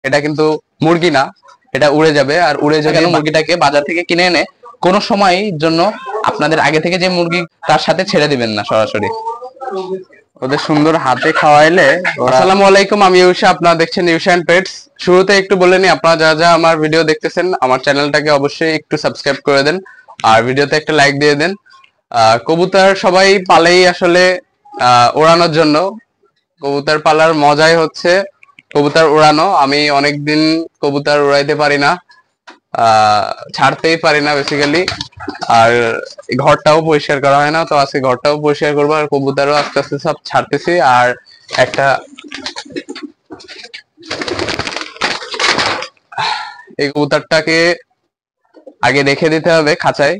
এটা কিন্তু মুরগি না, এটা উড়ে যাবে। আর উড়ে যদি মুরগিটাকে বাজার থেকে কিনে এনে কোনো সময়ের জন্য আপনাদের আগে থেকে যে মুরগি তার সাথে ছেড়ে দিবেন না সরাসরি, ওদের সুন্দর হাতে খাওয়াইলে। আসসালামু আলাইকুম, আমি ইউশা, আপনারা দেখছেন ইউশা এন্ড পেটস। শুরুতে একটু বলে নি, আপনারা যা যা আমার ভিডিও দেখতেছেন আমার চ্যানেলটাকে অবশ্যই একটু সাবস্ক্রাইব করে দেন আর ভিডিওতে একটা লাইক দিয়ে দেন। কবুতর সবাই পালেই আসলে ওড়ানোর জন্য। কবুতর পালার মজাই হচ্ছে কবুতর উড়ানো। আমি অনেকদিন কবুতর উড়াইতে পারি না, ছাড়তেই পারি না বেসিক্যালি। আর ঘরটাও পরিষ্কার করা হয় না, তো আজকে ঘরটাও পরিষ্কার করবো আর কবুতরও আস্তে আস্তে সব ছাড়তেছি। আর একটা এই কবুতরটাকে আগে রেখে দিতে হবে খাঁচায়।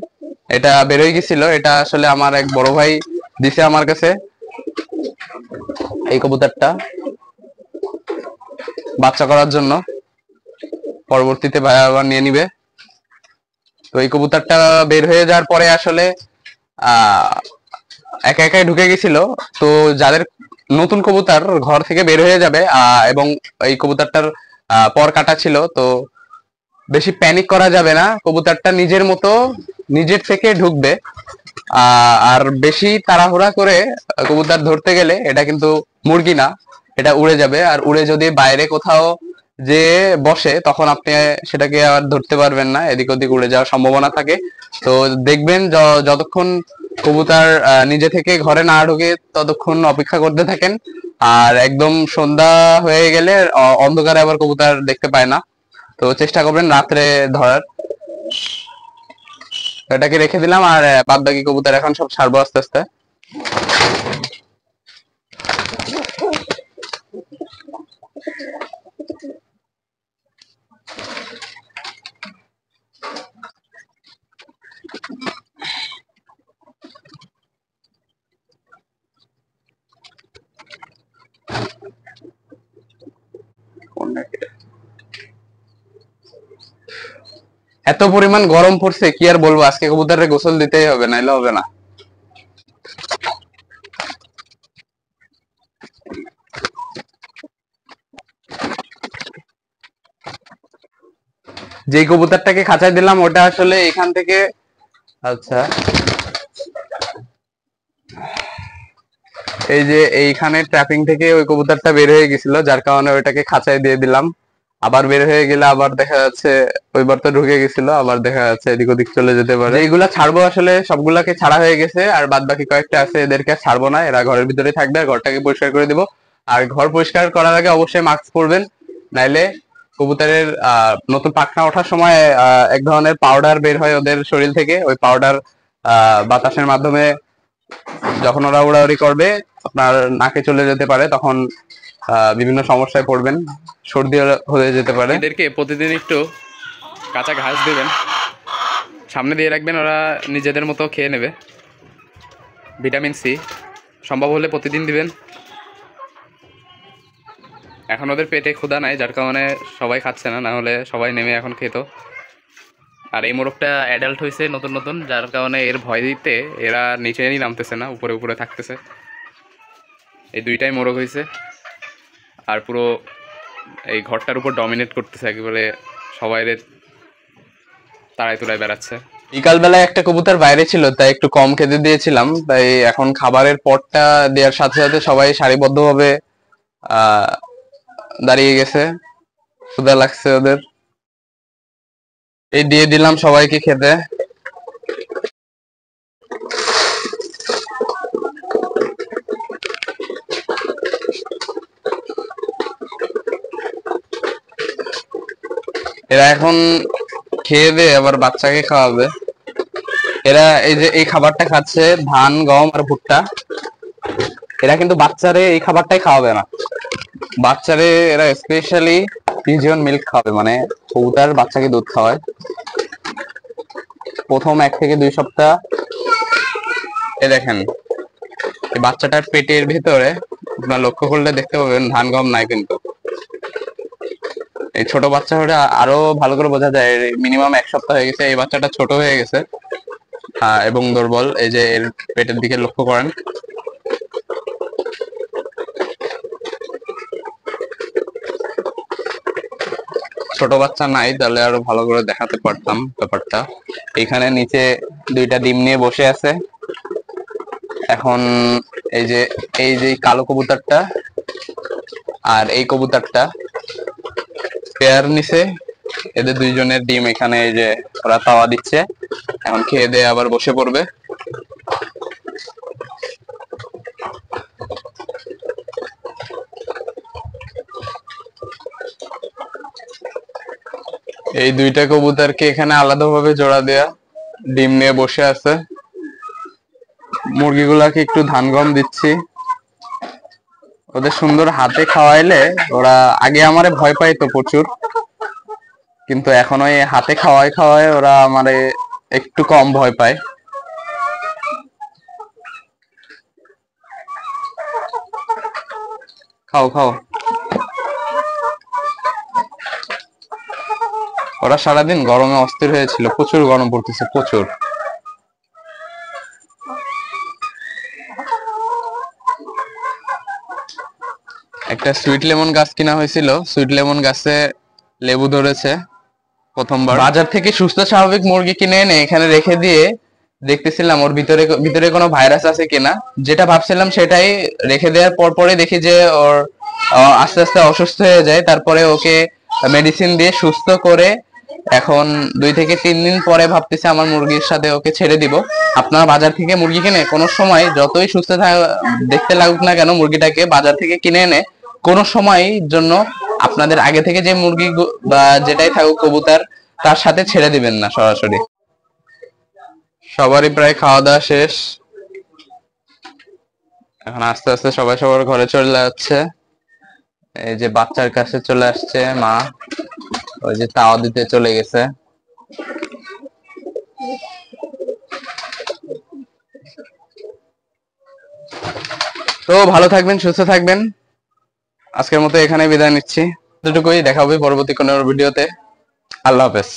এটা বেরোয় গেছিল, এটা আসলে আমার এক বড় ভাই দিছে আমার কাছে। এই কবুতরটা বাচ্চা করার জন্য, পরবর্তীতে ভাই আবার নিয়ে নিবে। তো এই কবুতরটা বের হয়ে যাওয়ার পরে আসলে একা একাই ঢুকে গেছিল। তো যাদের নতুন কবুতর ঘর থেকে বের হয়ে যাবে এবং এই কবুতরটার পর কাটা ছিল, তো বেশি প্যানিক করা যাবে না। কবুতরটা নিজের মতো নিজের থেকে ঢুকবে। আর বেশি তাড়াহুড়া করে কবুতর ধরতে গেলে এটা কিন্তু মুরগি না, এটা উড়ে যাবে। আর উড়ে যদি বাইরে কোথাও যে বসে তখন আপনি সেটাকে আর ধরতে পারবেন না, এদিক ওদিক উড়ে যাওয়ার সম্ভাবনা থাকে। তো দেখবেন যতক্ষণ কবুতর নিজে থেকে ঘরে না ঢোকে ততক্ষণ অপেক্ষা করতে থাকেন। আর একদম সন্ধ্যা হয়ে গেলে অন্ধকারে আবার কবুতর দেখতে পায় না, তো চেষ্টা করবেন রাত্রে ধরার। এটাকে রেখে দিলাম আর বাদ বাকি কবুতর এখন সব ছাড়বো আস্তে আস্তে। এত পরিমাণ গরম পড়ছে কি আর বলবো, আজকে কবুতরের গোসল দিতেই হবে, নাইলে হবে না। যে কবুতরটাকে খাঁচায় দিলাম ওটা আসলে এখান থেকে, আচ্ছা এই যে এইখানে ট্র্যাপিং থেকে ওই কবুতরটা বের হয়ে গেছিল, যার কারণে ওইটাকে খাঁচায় দিয়ে দিলাম। আবার বের হয়ে গেলে আবার দেখা যাচ্ছে ওইবার তো ঢুকে গেছিল, আবার দেখা যাচ্ছে এদিক ওদিক চলে যেতে পারে। এইগুলা ছাড়বো আসলে সবগুলাকে ছাড়া হয়ে গেছে, আর বাদ বাকি কয়েকটা আছে এদেরকে ছাড়বো না, এরা ঘরের ভিতরে থাকবে। আর ঘরটাকে পরিষ্কার করে দিব। আর ঘর পরিষ্কার করার আগে অবশ্যই মাস্ক পরবেন, নাইলে কবুতরের নতুন পাখনা ওঠার সময় এক ধরনের পাউডার বের হয় ওদের শরীর থেকে। ওই পাউডার বাতাসের মাধ্যমে যখন ওরা উড়াউড়ি করবে আপনার নাকে চলে যেতে পারে, তখন বিভিন্ন সমস্যায় পড়বেন, সর্দি হয়ে যেতে পারে। এদেরকে প্রতিদিন একটু কাঁচা ঘাস দিবেন, সামনে দিয়ে রাখবেন, ওরা নিজেদের মতো খেয়ে নেবে। ভিটামিন সি সম্ভব হলে প্রতিদিন দিবেন। এখন ওদের পেটে ক্ষুধা নাই, যার কারণে সবাই খাচ্ছে না, না হলে সবাই নেমে এখন খেত। আর এই মোরগটা অ্যাডাল্ট হয়েছে নতুন নতুন, যার কারণে এর ভয় দিতে এরা নিচেই নামতেছে না, উপরে উপরে থাকতেছে। এই দুইটাই মোরগ হয়েছে, আর পুরো এই ঘরটার উপর ডমিনেট করতেছে একেবারে, সবাই তাড়াই তুড়াই বেড়াচ্ছে। বিকালবেলায় একটা কবুতর বাইরে ছিল, তাই একটু কম খেতে দিয়েছিলাম, তাই এখন খাবারের পটটা দেওয়ার সাথে সাথে সবাই সারিবদ্ধভাবে দাঁড়িয়ে গেছে, ক্ষুধা লাগছে ওদের। এই দিয়ে দিলাম সবাইকে খেতে। এরা এখন খেয়ে দিয়ে আবার বাচ্চাকে খাওয়াবে। এরা এই যে এই খাবারটা খাচ্ছে, ধান, গম আর ভুট্টা। এরা কিন্তু বাচ্চারে এই খাবারটাই খাওয়াবে না, বাচ্চারে এরা স্পেশালি পিজিয়ন মিল্ক খাওয়াবে, মানে কবুতর বাচ্চাকে দুধ খাওয়ায় প্রথম 1 থেকে 2 সপ্তাহ। এ দেখেন এই বাচ্চাটার পেটের ভেতরে আপনার লক্ষ্য করলে দেখতে পাবেন ধান গম নাই, কিন্তু এই ছোট বাচ্চা হলে আরো ভালো করে বোঝা যায়। মিনিমাম 1 সপ্তাহ হয়ে গেছে, এই বাচ্চাটা ছোট হয়ে গেছে এবং দুর্বল। এই যে এর পেটের দিকে লক্ষ্য করেন। ছোট বাচ্চা নাই, তাহলে আরো ভালো করে দেখাতে পারতাম ব্যাপারটা। এখানে নিচে দুইটা ডিম নিয়ে বসে আছে। এখন এই যে কালো কবুতরটা আর এই কবুতরটা পেয়ার নিছে, এদের দুইজনের ডিম এখানে এই যে ওরা তাওয়া দিচ্ছে। এখন খেয়ে দিয়ে আবার বসে পড়বে। এই দুইটা কবুতরকে এখানে আলাদাভাবে জোড়া দেয়া, ডিম নিয়ে বসে আছে। মুরগিগুলাকে একটু ধান গম দিচ্ছি। ওদের সুন্দর হাতে খাওয়াইলে ওরা, আগে আমারে ভয় পাইতো প্রচুর, কিন্তু এখন ওই হাতে খাওয়ায় খাওয়ায় ওরা আমারে একটু কম ভয় পায়। খাও খাও। ওরা সারাদিন গরমে অস্থির হয়েছিল, প্রচুর গরম পড়তেছে, প্রচুর। একটা সুইট লেমন গাছ কিনা হয়েছিল, সুইট লেমন গাছে লেবু ধরেছে প্রথমবার। বাজার থেকে সুস্থ স্বাভাবিক মুরগি কিনে এনে এখানে রেখে দিয়ে দেখতেছিলাম ওর ভিতরে ভিতরে কোনো ভাইরাস আছে কিনা। যেটা ভাবছিলাম সেটাই, রেখে দেওয়ার পর পরে দেখি যে ওর আস্তে আস্তে অসুস্থ হয়ে যায়। তারপরে ওকে মেডিসিন দিয়ে সুস্থ করে এখন 2 থেকে 3 দিন পরে ভাবতেছি আমার মুরগির সাথে ওকে ছেড়ে দিব। আপনারা বাজার থেকে মুরগি কিনে কোনো সময় যতই সুস্থ দেখতে লাগুক না কেন, মুরগিটাকে বাজার থেকে কিনে এনে কোনো সময় জন্য আপনাদের আগে থেকে যে মুরগি বা যেটাই থাকুক কবুতর, তার সাথে ছেড়ে দিবেন না সরাসরি। সবারই প্রায় খাওয়া দাওয়া শেষ। এখন আস্তে আস্তে সবাই সবার ঘরে চলে যাচ্ছে। এই যে বাচ্চার কাছে চলে আসছে মা, ওই যে তাওয়া দিতে চলে গেছে। তো ভালো থাকবেন, সুস্থ থাকবেন। আজকের মতো এখানে বিদায় নিচ্ছি। এতটুকুই, দেখা হবে পরবর্তী কোনো ভিডিওতে। আল্লাহ হাফেজ।